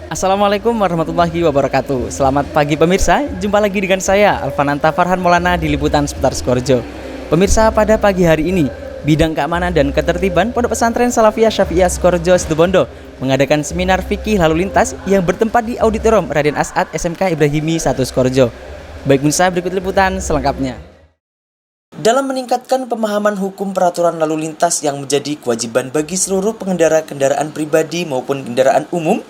Assalamualaikum warahmatullahi wabarakatuh. Selamat pagi pemirsa, jumpa lagi dengan saya Alfananta Farhan Maulana di Liputan Seputar Sukoharjo. Pemirsa, pada pagi hari ini Bidang Keamanan dan Ketertiban Pondok Pesantren Salafiyah Syafi'iyah Sukoharjo Situbondo mengadakan seminar fikih lalu lintas yang bertempat di Auditorium Raden As'ad SMK Ibrahimi 1 Sukoharjo. Baik pemirsa, berikut liputan selengkapnya. Dalam meningkatkan pemahaman hukum peraturan lalu lintas yang menjadi kewajiban bagi seluruh pengendara kendaraan pribadi maupun kendaraan umum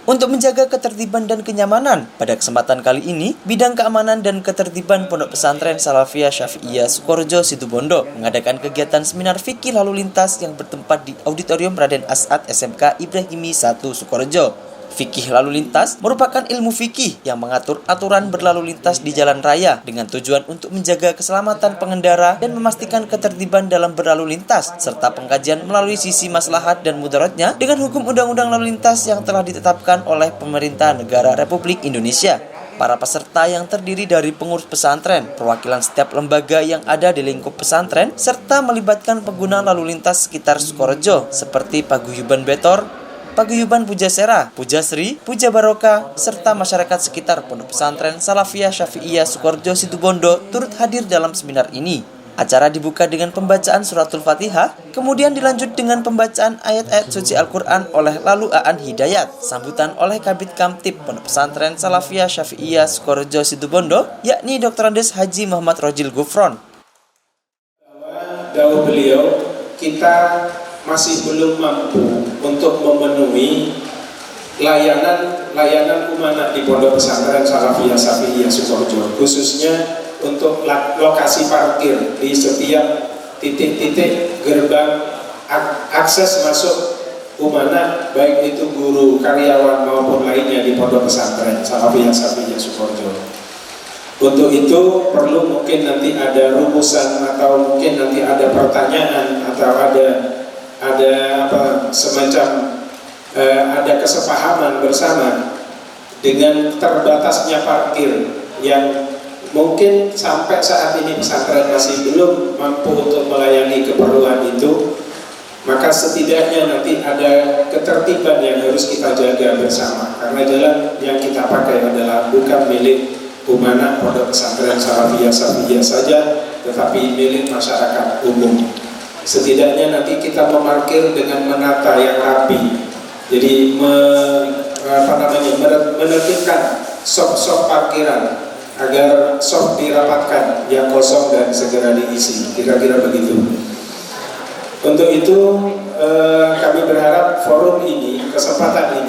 untuk menjaga ketertiban dan kenyamanan, pada kesempatan kali ini Bidang Keamanan dan Ketertiban Pondok Pesantren Salafiyah Syafi'iyah Sukoharjo Situbondo mengadakan kegiatan seminar fikih lalu lintas yang bertempat di Auditorium Raden As'ad SMK Ibrahimi 1 Sukoharjo. Fikih lalu lintas merupakan ilmu fikih yang mengatur aturan berlalu lintas di jalan raya dengan tujuan untuk menjaga keselamatan pengendara dan memastikan ketertiban dalam berlalu lintas, serta pengkajian melalui sisi maslahat dan mudaratnya dengan hukum undang-undang lalu lintas yang telah ditetapkan oleh pemerintah negara Republik Indonesia. Para peserta yang terdiri dari pengurus pesantren, perwakilan setiap lembaga yang ada di lingkup pesantren, serta melibatkan pengguna lalu lintas sekitar Sukoharjo seperti Paguyuban Betor, Paguyuban Pujasera, Pujasri, Puja Baroka, serta masyarakat sekitar Pondok Pesantren Salafiyah Syafi'iyah Sukoharjo Situbondo turut hadir dalam seminar ini. Acara dibuka dengan pembacaan suratul Fatihah, kemudian dilanjut dengan pembacaan ayat-ayat suci Al-Quran oleh Lalu Aan Hidayat, sambutan oleh Kabid Kamtib Pondok Pesantren Salafiyah Syafi'iyah Sukoharjo Situbondo, yakni Dr. Andes Haji Muhammad Rojil Gufron. Dawuh beliau, kita masih belum mampu untuk memenuhi layanan umanah di Pondok Pesantren Salafiyah Syafi'iyah Sukoharjo, khususnya untuk lokasi parkir di setiap titik-titik gerbang akses masuk umanah, baik itu guru, karyawan maupun lainnya di Pondok Pesantren Salafiyah Syafi'iyah Sukoharjo. Untuk itu perlu mungkin nanti ada rumusan atau mungkin nanti ada pertanyaan atau ada ada kesepahaman bersama dengan terbatasnya parkir yang mungkin sampai saat ini pesantren masih belum mampu untuk melayani keperluan itu, maka setidaknya nanti ada ketertiban yang harus kita jaga bersama, karena jalan yang kita pakai adalah bukan milik umanah Pondok Pesantren Salafiyah Syafi'iyah saja, tetapi milik masyarakat umum. Setidaknya nanti kita memarkir dengan menata yang rapi, jadi menertibkan sop-sop parkiran agar sop dirapatkan yang kosong dan segera diisi, kira-kira begitu. Untuk itu kami berharap forum ini, kesempatan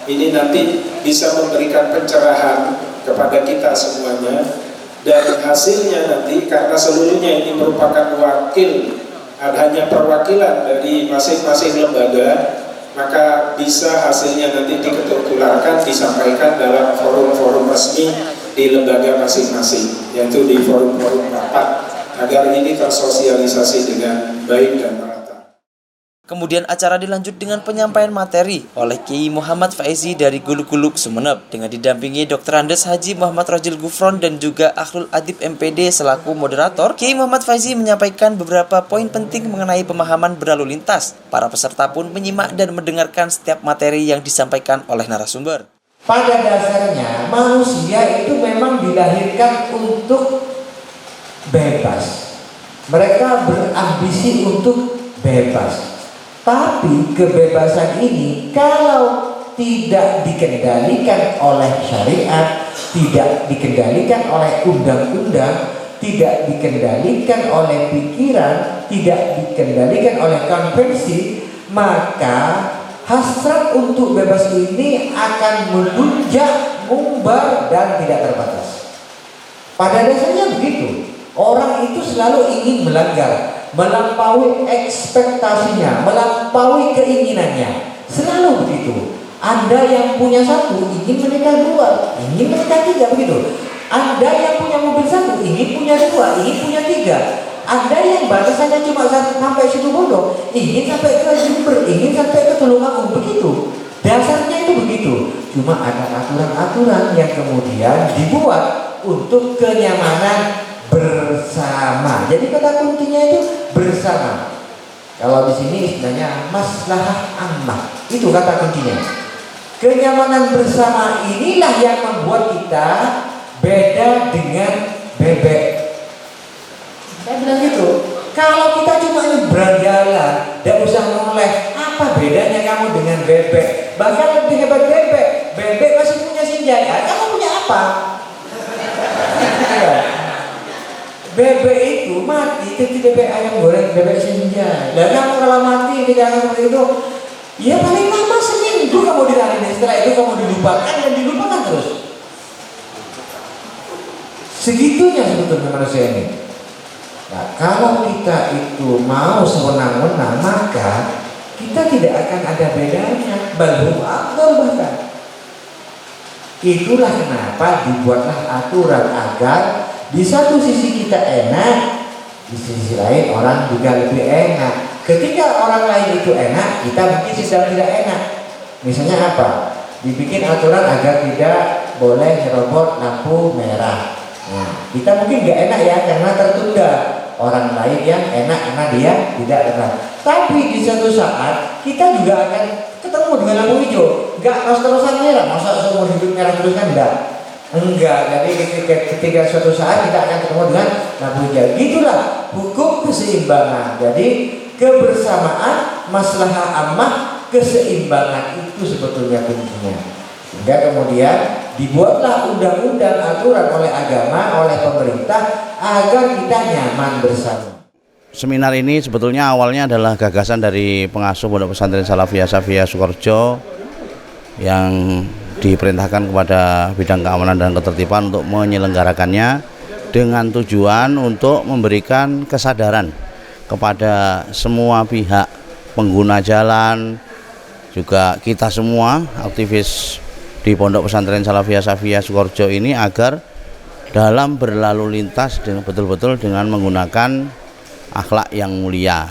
ini nanti bisa memberikan pencerahan kepada kita semuanya, dan hasilnya nanti karena seluruhnya ini merupakan hanya perwakilan dari masing-masing lembaga, maka bisa hasilnya nanti diketularkan, disampaikan dalam forum-forum resmi di lembaga masing-masing, yaitu di forum-forum rapat, agar ini tersosialisasi dengan baik dan merata. Kemudian acara dilanjut dengan penyampaian materi oleh Kiai Muhammad Faizi dari Guluk-Guluk Sumeneb dengan didampingi Dr. Andes Haji Muhammad Rojil Gufron dan juga Akhlul Adib MPD selaku moderator. Kiai Muhammad Faizi menyampaikan beberapa poin penting mengenai pemahaman berlalu lintas. Para peserta pun menyimak dan mendengarkan setiap materi yang disampaikan oleh narasumber. Pada dasarnya manusia itu memang dilahirkan untuk bebas. Mereka berambisi untuk bebas. Tapi kebebasan ini kalau tidak dikendalikan oleh syariat, tidak dikendalikan oleh undang-undang, tidak dikendalikan oleh pikiran, tidak dikendalikan oleh konvensi, maka hasrat untuk bebas ini akan melunjak, mumbar, dan tidak terbatas. Pada dasarnya begitu. Orang itu selalu ingin melanggar, melampaui ekspektasinya, melampaui keinginannya. Selalu begitu. Anda yang punya satu ingin menikah dua, ingin menikah tiga, begitu. Anda yang punya mobil satu ingin punya dua, ingin punya tiga. Anda yang batasannya cuma sampai Situbondo, ingin sampai ke Jember, ingin sampai ke Tulungagung, begitu. Dasarnya itu begitu. Cuma ada aturan-aturan yang kemudian dibuat untuk kenyamanan bersama. Jadi kata kuncinya itu bersama. Kalau di sini istilahnya maslahah ammah. Itu kata kuncinya. Kenyamanan bersama inilah yang membuat kita beda dengan bebek. Saya bilang gitu. Kalau kita cuma berjalan, tidak usah noleh, apa bedanya kamu dengan bebek? Bahkan lebih hebat bebek. Bebek masih punya senjata, kamu punya apa? Ya. Bebek itu mati ketika bebek ayam goreng, bebek senja. Dan kamu kalau mati tidak akan seperti itu. Ya paling lama seminggu kamu ditarik, setelah itu kamu dilupakan dan dilupakan terus. Segitunya sebetulnya manusia ini. Nah, kalau kita itu mau sewenang-wenang, maka kita tidak akan ada bedanya. Belum afdal bahkan. Itulah kenapa dibuatlah aturan agar di satu sisi kita enak, di sisi lain orang juga lebih enak. Ketika orang lain itu enak, kita mungkin sedang tidak enak. Misalnya apa? Dibikin aturan agar tidak boleh nyerobot lampu merah. Nah, kita mungkin nggak enak ya karena tertunda. Orang lain yang enak karena dia tidak enak. Tapi di satu saat kita juga akan ketemu dengan lampu hijau. Nggak terus-terusan merah. Masa seumur hidup merah terus kan enggak? Enggak. Jadi ketika suatu saat kita akan ketemu dengan lampu hijau. Itulah hukum keseimbangan. Jadi kebersamaan, maslahah ammah, keseimbangan itu sebetulnya kuncinya. Sehingga kemudian dibuatlah undang-undang aturan oleh agama, oleh pemerintah agar kita nyaman bersama. Seminar ini sebetulnya awalnya adalah gagasan dari pengasuh Pondok Pesantren Salafiyah Safiyah Sukorejo yang diperintahkan kepada bidang keamanan dan ketertiban untuk menyelenggarakannya dengan tujuan untuk memberikan kesadaran kepada semua pihak, pengguna jalan, juga kita semua aktivis di Pondok Pesantren Salafiyah Safiyah Sukorejo ini agar dalam berlalu lintas dengan betul-betul dengan menggunakan akhlak yang mulia.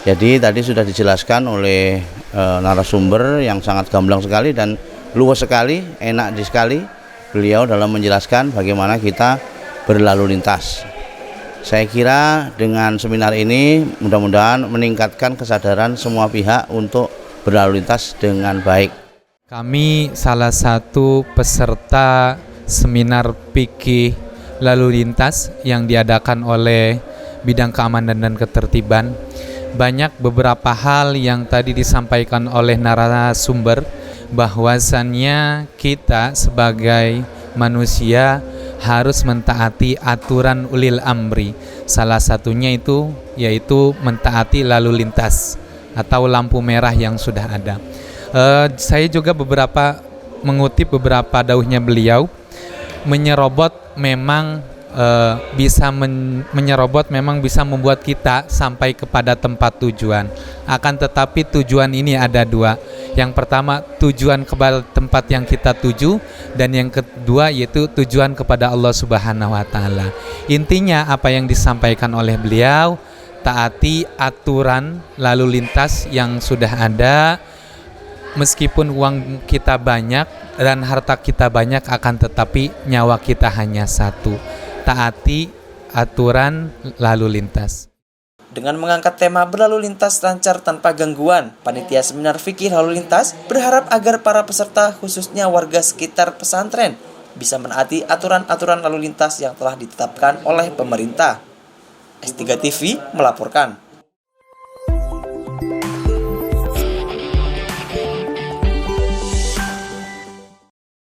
Jadi tadi sudah dijelaskan oleh narasumber yang sangat gamblang sekali dan luas sekali, enak sekali beliau dalam menjelaskan bagaimana kita berlalu lintas. Saya kira dengan seminar ini mudah-mudahan meningkatkan kesadaran semua pihak untuk berlalu lintas dengan baik. Kami salah satu peserta seminar fikih lalu lintas yang diadakan oleh bidang keamanan dan ketertiban. Banyak beberapa hal yang tadi disampaikan oleh narasumber bahwasannya kita sebagai manusia harus mentaati aturan ulil amri. Salah satunya itu yaitu mentaati lalu lintas atau lampu merah yang sudah ada. Saya juga mengutip beberapa dauhnya beliau. Menyerobot memang bisa membuat kita sampai kepada tempat tujuan. Akan tetapi tujuan ini ada dua. Yang pertama tujuan kepada tempat yang kita tuju, dan yang kedua yaitu tujuan kepada Allah Subhanahu wa taala. Intinya apa yang disampaikan oleh beliau, taati aturan lalu lintas yang sudah ada. Meskipun uang kita banyak dan harta kita banyak, akan tetapi nyawa kita hanya satu. Taati aturan lalu lintas. Dengan mengangkat tema berlalu lintas lancar tanpa gangguan, panitia seminar fikih lalu lintas berharap agar para peserta, khususnya warga sekitar pesantren, bisa menaati aturan-aturan lalu lintas yang telah ditetapkan oleh pemerintah. S3 TV melaporkan.